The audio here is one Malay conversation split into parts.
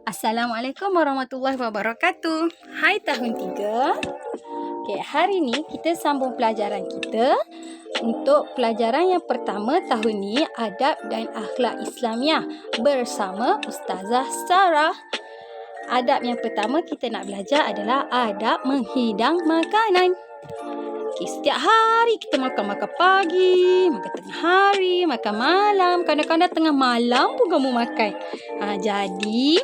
Assalamualaikum warahmatullahi wabarakatuh. Hai tahun 3. Okey, hari ni kita sambung pelajaran kita. Untuk pelajaran yang pertama tahun ni, Adab dan Akhlak Islamiah bersama Ustazah Sarah. Adab yang pertama kita nak belajar adalah adab menghidang makanan. Okay, setiap hari kita makan pagi, makan tengah hari, makan malam. Kadang-kadang tengah malam pun kamu makan. Jadi,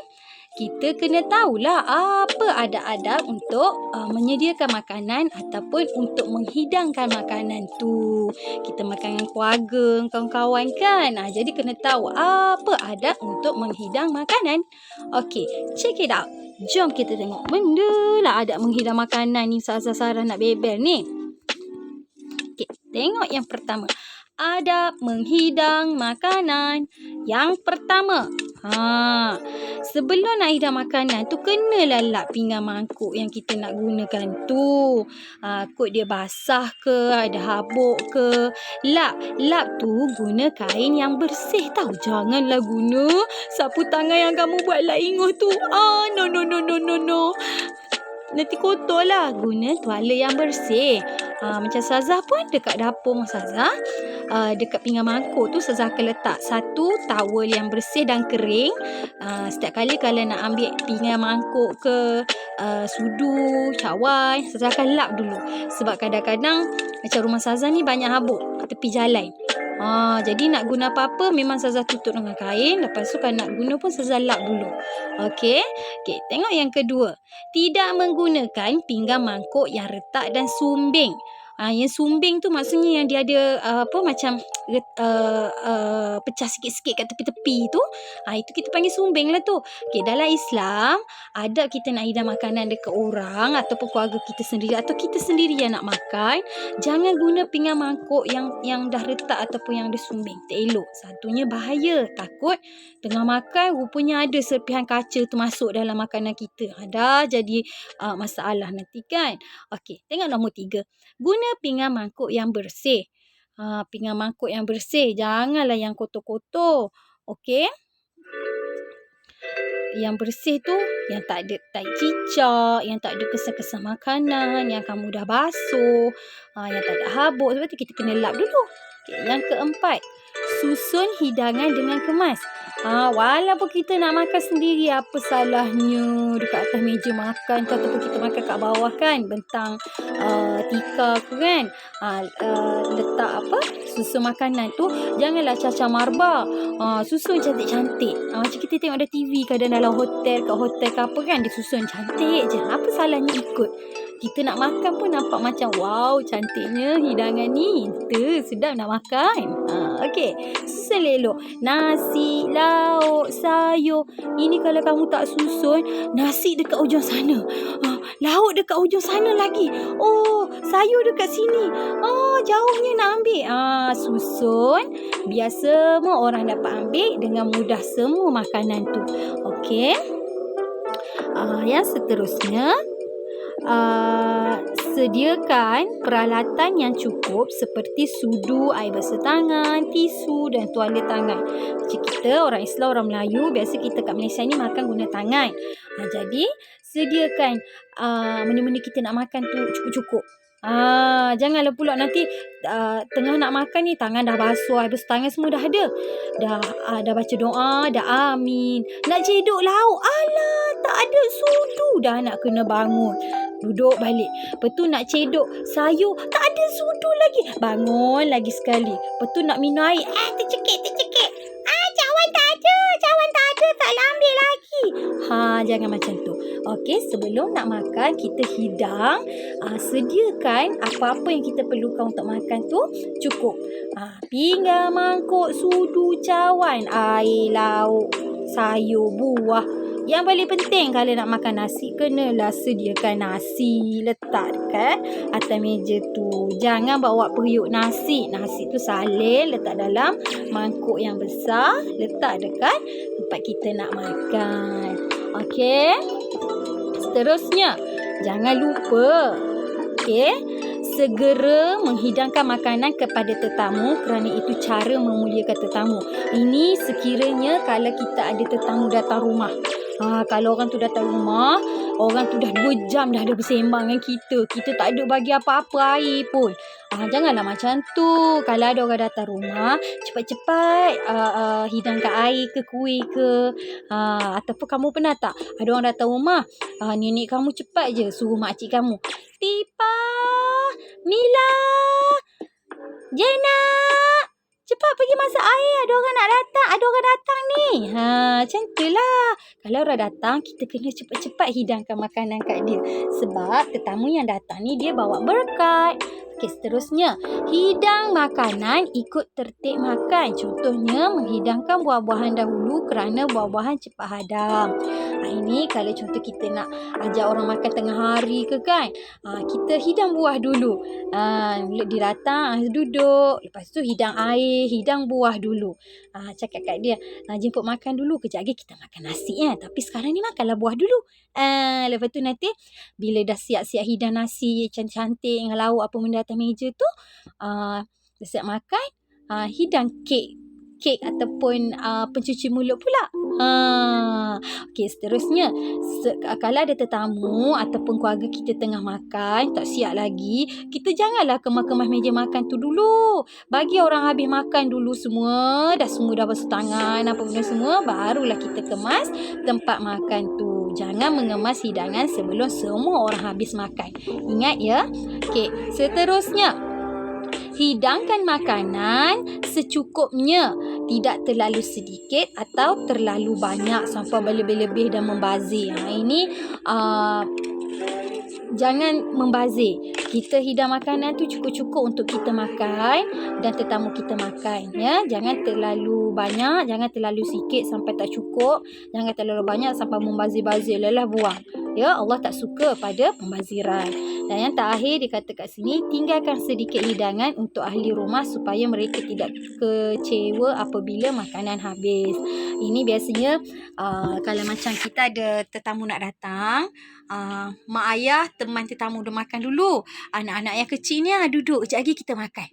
kita kena tahulah apa adab-adab untuk menyediakan makanan ataupun untuk menghidangkan makanan tu. Kita makan dengan keluarga, kawan-kawan kan. Jadi, kena tahu apa adab untuk menghidang makanan. Okey, check it out. Jom kita tengok benda lah adab menghidang makanan ni Ustazah Sarah nak bebel ni. Okay, tengok yang pertama. Adab menghidang makanan. Yang pertama, sebelum nak hidang makanan tu, kenalah lap pinggan mangkuk yang kita nak gunakan tu. Kod dia basah ke, ada habuk ke. Lap tu guna kain yang bersih tau. Janganlah guna sapu tangan yang kamu buat lap inguh tu. No. Nanti kotor lah. Guna tuala yang bersih. Macam Sazah pun dekat dapur Sazah, dekat pinggan mangkuk tu Sazah akan letak satu towel yang bersih dan kering. Setiap kali kalau nak ambil pinggan mangkuk ke sudu, cawan, Sazah akan lap dulu. Sebab kadang-kadang macam rumah Sazah ni banyak habuk tepi jalan. Jadi nak guna apa-apa memang Sazah tutup dengan kain. Lepas tu kalau nak guna pun Sazah lap dulu. Okey, tengok yang kedua. Tidak menggunakan pinggan mangkuk yang retak dan sumbing. Yang sumbing tu maksudnya yang dia ada macam pecah sikit-sikit kat tepi-tepi tu. Itu kita panggil sumbing lah tu. Okey, dalam Islam, adab kita nak hidang makanan dekat orang ataupun keluarga kita sendiri atau kita sendiri yang nak makan, jangan guna pinggan mangkuk yang dah retak ataupun yang ada sumbing. Tak elok. Satunya bahaya. Takut tengah makan rupanya ada serpihan kaca tu masuk dalam makanan kita. Dah jadi masalah nanti kan. Okey, tengok nombor 3. Guna pinggan mangkuk yang bersih. Pinggan mangkuk yang bersih. Janganlah yang kotor-kotor. Okey. Yang bersih tu yang tak ada tai cicak, yang tak ada kesan-kesan makanan, yang kamu dah basuh, yang tak ada habuk. Sebab tu kita kena lap dulu. Okay, yang keempat, susun hidangan dengan kemas. Walaupun kita nak makan sendiri, apa salahnya dekat atas meja makan tu ataupun kita makan kat bawah kan, bentang tikar tu kan, letak susun makanan tu janganlah cacah marbar. Susun cantik-cantik. Macam kita tengok ada TV kadang dalam hotel, kat hotel ke apa kan, dia susun cantik je. Apa salahnya ikut? Kita nak makan pun nampak macam wow, cantiknya hidangan ni. Sedap nak makan. Okey, susun elok. Nasi, lauk, sayur. Ini kalau kamu tak susun, nasi dekat ujung sana. Lauk dekat ujung sana lagi. Sayur dekat sini. Jauhnya nak ambil. Susun. Biar semua orang dapat ambil dengan mudah semua makanan tu. Okey. Yang seterusnya, sediakan peralatan yang cukup seperti sudu, air basuh tangan, tisu dan tuala tangan. Macam kita orang Islam, orang Melayu, biasa kita kat Malaysia ni makan guna tangan. Jadi sediakan benda-benda kita nak makan tu cukup-cukup. Janganlah pula nanti tengah nak makan ni tangan dah basuh, air basuh tangan semua dah ada. Dah baca doa, dah amin. Nak cedok lauk, alah tak ada sudu, dah nak kena bangun. Duduk balik. Lepas tu nak cedok sayur, tak ada sudu lagi. Bangun lagi sekali. Lepas tu nak minum air, tercekik. Cawan tak ada, taklah ambil lagi. Jangan macam tu. Okey, sebelum nak makan, kita hidang. Sediakan apa-apa yang kita perlukan untuk makan tu cukup. Pinggan, mangkuk, sudu, cawan, air, lauk, sayur, buah. Yang paling penting kalau nak makan nasi, kenalah sediakan nasi. Letak dekat atas meja tu. Jangan bawa periuk nasi. Nasi tu salin, letak dalam mangkuk yang besar. Letak dekat tempat kita nak makan. Okey. Seterusnya, jangan lupa. Okey. Segera menghidangkan makanan kepada tetamu kerana itu cara memuliakan tetamu. Ini sekiranya kalau kita ada tetamu datang rumah. Kalau orang tu datang rumah, orang tu dah 2 jam dah ada bersembang dengan kita. Kita tak ada bagi apa-apa air pun. Janganlah macam tu. Kalau ada orang datang rumah, cepat-cepat hidangkan air ke kuih ke. Ataupun kamu pernah tak ada orang datang rumah, nenek kamu cepat je suruh makcik kamu, Tipa, Mila, Jena, cepat pergi masak air. Ada orang nak datang. Ada orang datang ni. Macam tu lah. Kalau orang datang, kita kena cepat-cepat hidangkan makanan kat dia. Sebab tetamu yang datang ni dia bawa berkat. Okey, seterusnya. Hidang makanan ikut tertib makan. Contohnya, menghidangkan buah-buahan dahulu kerana buah-buahan cepat hadam. Ini kalau contoh kita nak ajak orang makan tengah hari ke kan. Kita hidang buah dulu. Dia datang, duduk. Lepas tu hidang air, hidang buah dulu. Cakap kat dia, jemput makan dulu. Kejap lagi kita makan nasi tapi sekarang ni makanlah buah dulu. Lepas tu nanti bila dah siap-siap hidang nasi cantik-cantik dengan lauk apa benda atas meja tu, dah siap makan, hidang kek ataupun pencuci mulut pula. Okey, seterusnya kalau ada tetamu ataupun keluarga kita tengah makan, tak siap lagi, kita janganlah kemas-kemas meja makan tu dulu. Bagi orang habis makan dulu semua, semua dah basuh tangan apa benda semua, barulah kita kemas tempat makan tu. Jangan mengemas hidangan sebelum semua orang habis makan. Ingat ya. Okey, seterusnya, hidangkan makanan secukupnya, tidak terlalu sedikit atau terlalu banyak sampai berlebih-lebih dan membazir. Ini jangan membazir. Kita hidang makanan tu cukup-cukup untuk kita makan dan tetamu kita makan. Ya, jangan terlalu banyak, jangan terlalu sikit sampai tak cukup, jangan terlalu banyak sampai membazir-bazir, lelah buang. Ya, Allah tak suka pada pembaziran. Dan yang terakhir dikata kat sini, tinggalkan sedikit hidangan untuk ahli rumah supaya mereka tidak kecewa apabila makanan habis. Ini biasanya kalau macam kita ada tetamu nak datang, mak ayah teman tetamu dah makan dulu. Anak-anak yang kecil ni duduk, sekejap lagi kita makan.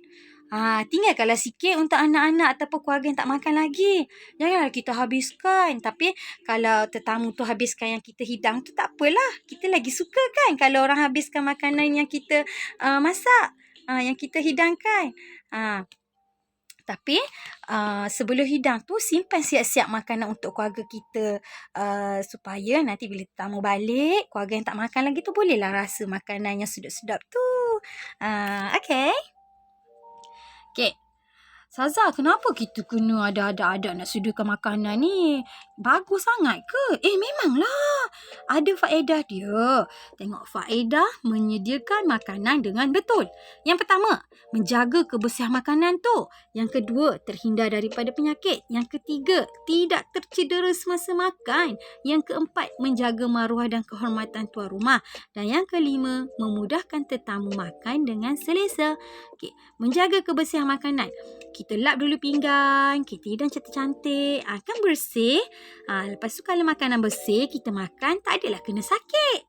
Tinggalkanlah sikit untuk anak-anak ataupun keluarga yang tak makan lagi. Janganlah kita habiskan. Tapi kalau tetamu tu habiskan yang kita hidang tu, tak apalah. Kita lagi suka kan kalau orang habiskan makanan yang kita masak, yang kita hidangkan. Tapi sebelum hidang tu, simpan siap-siap makanan untuk keluarga kita, supaya nanti bila tetamu balik, keluarga yang tak makan lagi tu bolehlah rasa makanan yang sedap-sedap tu. Okay. Okay. Saza, kenapa kita kena ada adat nak sediakan makanan ni? Bagus sangat ke? Memanglah. Ada faedah dia. Tengok faedah menyediakan makanan dengan betul. Yang pertama, menjaga kebersihan makanan tu. Yang kedua, terhindar daripada penyakit. Yang ketiga, tidak tercedera semasa makan. Yang keempat, menjaga maruah dan kehormatan tuan rumah. Dan yang kelima, memudahkan tetamu makan dengan selesa. Okay. Menjaga kebersihan makanan. Kita lap dulu pinggan, kita hidang cantik-cantik, kan bersih. Lepas tu kalau makanan bersih, kita makan, tak adalah kena sakit.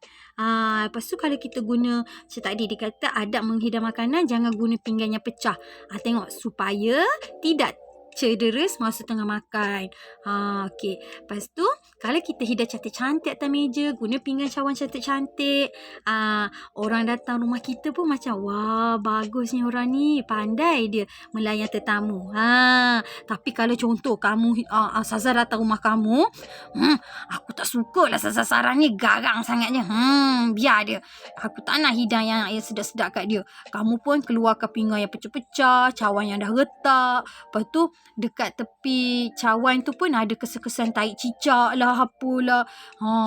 Lepas tu kalau kita guna, macam tadi dia kata adab menghidang makanan, jangan guna pinggan yang pecah. Tengok supaya tidak cedera semasa tengah makan. Okey. Lepas tu, kalau kita hidang cantik-cantik atas meja, guna pinggan cawan cantik-cantik, orang datang rumah kita pun macam, wah, bagusnya orang ni, pandai dia melayan tetamu. Tapi kalau contoh kamu, Saza datang rumah kamu, aku tak suka lah Saza sarang ni, garang sangatnya. Biar dia. Aku tak nak hidang yang sedap-sedap kat dia. Kamu pun keluarkan pinggan yang pecah-pecah, cawan yang dah retak. Lepas tu, dekat tepi cawan tu pun ada kesan-kesan tahi cicak lah, apalah.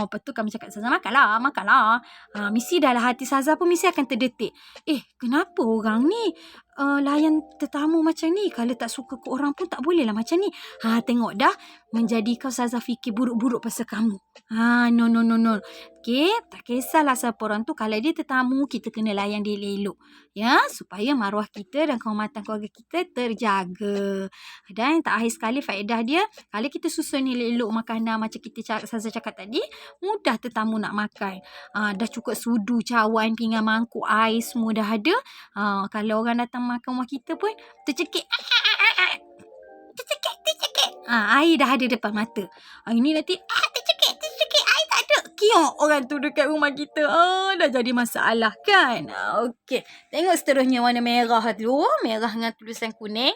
Lepas tu kami cakap, Saza makanlah. Mesti dalam hati Saza pun mesti akan terdetik. Kenapa orang ni layan tetamu macam ni? Kalau tak suka ke orang pun tak boleh lah macam ni. Tengok dah menjadikan Saza fikir buruk-buruk pasal kamu. No. Okay, tak kisahlah siapa orang tu. Kalau dia tetamu, kita kena layan dia elok. Ya, supaya maruah kita dan kehormatan keluarga kita terjaga. Dan yang terakhir sekali faedah dia, kalau kita susun elok-elok makanan macam kita Saza cakap tadi, mudah tetamu nak makan. Dah cukup sudu, cawan, pinggan, mangkuk, air semua dah ada. Kalau orang datang makan rumah kita pun tercekik. Tercekik. Air dah ada depan mata. Ini nanti tercekik. kiok orang tu dekat rumah kita. Dah jadi masalah kan. Okey. Tengok seterusnya warna merah tu. Merah dengan tulisan kuning.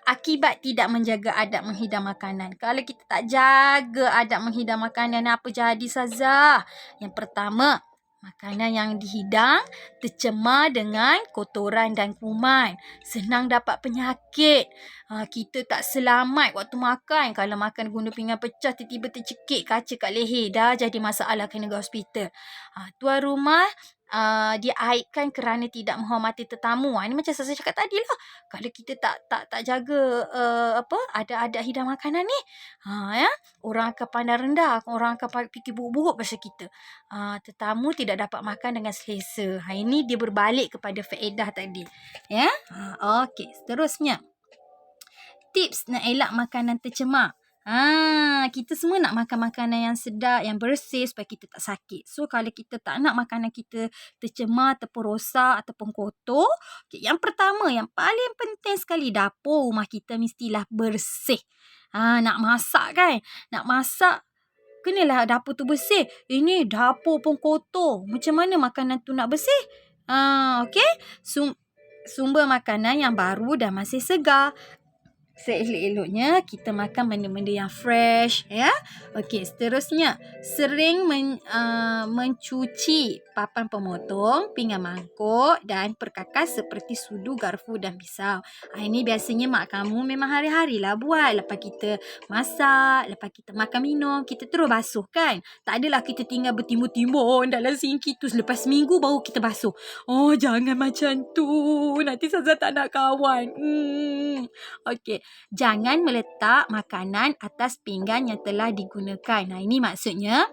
Akibat tidak menjaga adab menghidang makanan. Kalau kita tak jaga adab menghidang makanan, apa jadi Ustazah? Yang pertama, makanan yang dihidang tercemar dengan kotoran dan kuman. Senang dapat penyakit. Kita tak selamat waktu makan. Kalau makan guna pinggan pecah, tiba-tiba tercekik kaca kat leher. Dah jadi masalah, kena ke hospital. Tuan rumah dia aibkan kerana tidak menghormati tetamu. Ini macam saya cakap tadi lah. Kalau kita tak jaga ada hidang makanan ni, orang akan pandang rendah, orang akan fikir buruk-buruk pasal kita. Tetamu tidak dapat makan dengan selesa. Ini dia berbalik kepada faedah tadi. Ya. Okey, seterusnya. Tips nak elak makanan tercemar. Kita semua nak makan makanan yang sedap, yang bersih supaya kita tak sakit. So, kalau kita tak nak makanan kita tercemar ataupun rosak ataupun kotor, yang pertama, yang paling penting sekali, dapur rumah kita mestilah bersih. Nak masak kan? Nak masak, kenalah dapur tu bersih. Ini dapur pun kotor. Macam mana makanan tu nak bersih? Okey? Sumber makanan yang baru dan masih segar. Seelok-eloknya kita makan benda-benda yang fresh, ya. Okey, seterusnya, sering mencuci papan pemotong, pinggan mangkuk dan perkakas seperti sudu, garpu dan pisau. Ini biasanya mak kamu memang hari-harilah buat. Lepas kita masak, lepas kita makan minum, kita terus basuh kan. Tak adalah kita tinggal bertimbun-timbun dalam sinki tu, selepas seminggu baru kita basuh. Jangan macam tu. Nanti Ustazah tak nak kawan. Okey. Jangan meletak makanan atas pinggan yang telah digunakan. Ini maksudnya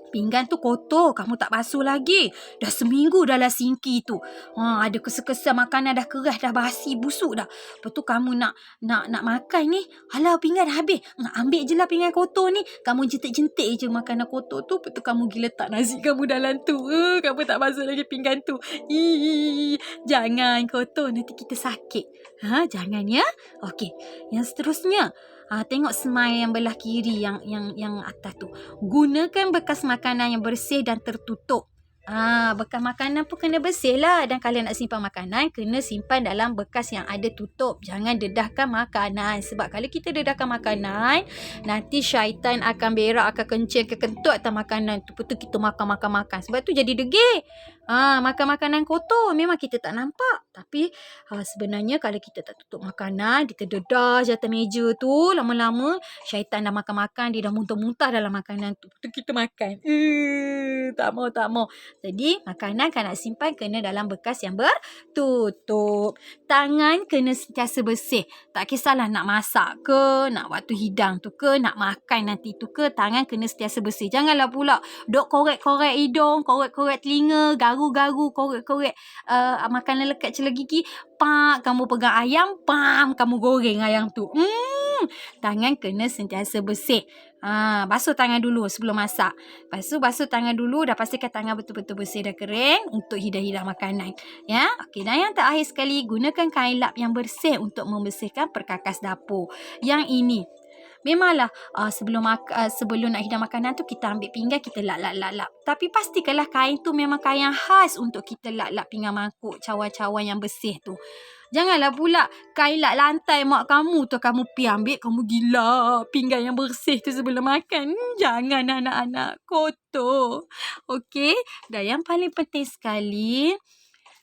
pinggan tu kotor, kamu tak basuh lagi. Dah seminggu dalam sinki tu. Ada kesa-kesa makanan dah keras, dah basi, busuk dah. Lepas tu kamu nak makan ni, alah pinggan dah habis. Ambil je lah pinggan kotor ni. Kamu jentik-jentik je makanan kotor tu. Lepas tu kamu pergi letak nasi kamu dalam tu. Kamu tak basuh lagi pinggan tu. Jangan kotor, nanti kita sakit. Jangan ya. Okey, yang seterusnya. Tengok semai yang belah kiri yang atas tu. Gunakan bekas makanan yang bersih dan tertutup. Bekas makanan pun kena bersih lah. Dan kalau nak simpan makanan, kena simpan dalam bekas yang ada tutup. Jangan dedahkan makanan. Sebab kalau kita dedahkan makanan, nanti syaitan akan berak, akan kencing, akan kentut atas makanan tu. Lepas tu kita makan. Sebab tu jadi degil. Makan makanan kotor memang kita tak nampak. Tapi sebenarnya kalau kita tak tutup makanan, kita dedah je atas meja tu, lama-lama syaitan dah makan-makan, dia dah muntah-muntah dalam makanan tu. Lepas tu kita makan. Tak mau. Jadi makanan kan nak simpan kena dalam bekas yang bertutup. Tangan kena sentiasa bersih. Tak kisahlah nak masak ke, nak waktu hidang tu ke, nak makan nanti tu ke, tangan kena sentiasa bersih. Janganlah pula duk korek-korek hidung, korek-korek telinga, garu-garu, korek-korek makanan lekat celah gigi. Kamu pegang ayam, kamu goreng ayam tu. Tangan kena sentiasa bersih. Basuh tangan dulu sebelum masak. Lepas tu basuh tangan dulu, dah pastikan tangan betul-betul bersih, dah kering untuk hidang-hidang makanan. Ya, okey. Dan yang terakhir sekali, gunakan kain lap yang bersih untuk membersihkan perkakas dapur. Yang ini memanglah sebelum nak hidang makanan tu, kita ambil pinggan, kita lap. Tapi pastikanlah kain tu memang kain yang khas untuk kita lap pinggan mangkuk, cawan-cawan yang bersih tu. Janganlah pula kain lap lantai mak kamu tu kamu pi ambil, kamu gila pinggan yang bersih tu sebelum makan. Jangan anak-anak, kotor. Okey. Dan yang paling penting sekali,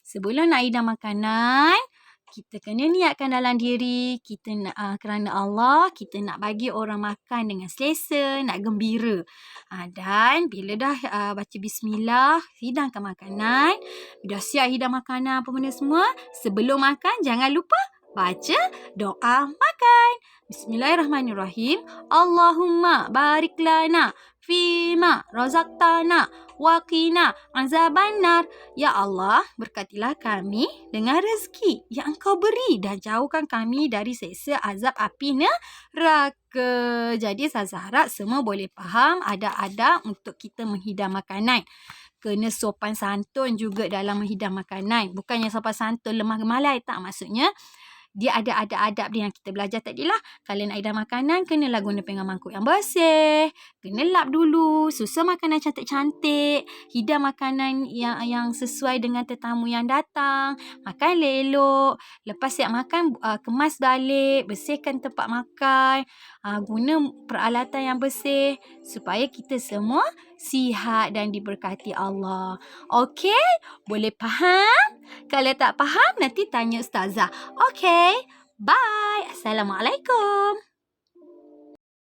sebelum nak hidang makanan, kita kena niatkan dalam diri, kita nak kerana Allah, kita nak bagi orang makan dengan selesa, nak gembira. Dan bila dah baca bismillah, hidangkan makanan. Dah siap hidang makanan apa benda semua, sebelum makan jangan lupa baca doa makan. Bismillahirrahmanirrahim. Allahumma barik lana fima razaqtana wa qina azabannar. Ya Allah, berkatilah kami dengan rezeki yang Engkau beri dan jauhkan kami dari seksa azab api neraka. Jadi Ustazah harap semua boleh faham adab-adab untuk kita menghidang makanan. Kena sopan santun juga dalam menghidang makanan. Bukannya sopan santun lemah gemalai, tak, maksudnya dia ada adab-adab dia yang kita belajar tadi lah. Kalau nak hidang makanan, kenalah guna pinggan mangkuk yang bersih. Kena lap dulu. Susun makanan cantik-cantik. Hidang makanan yang sesuai dengan tetamu yang datang. Makan elok. Lepas siap makan, kemas balik. Bersihkan tempat makan. Guna peralatan yang bersih. Supaya kita semua sihat dan diberkati Allah. Okey? Boleh faham? Kalau tak faham, nanti tanya Ustazah. Okey? Bye. Assalamualaikum.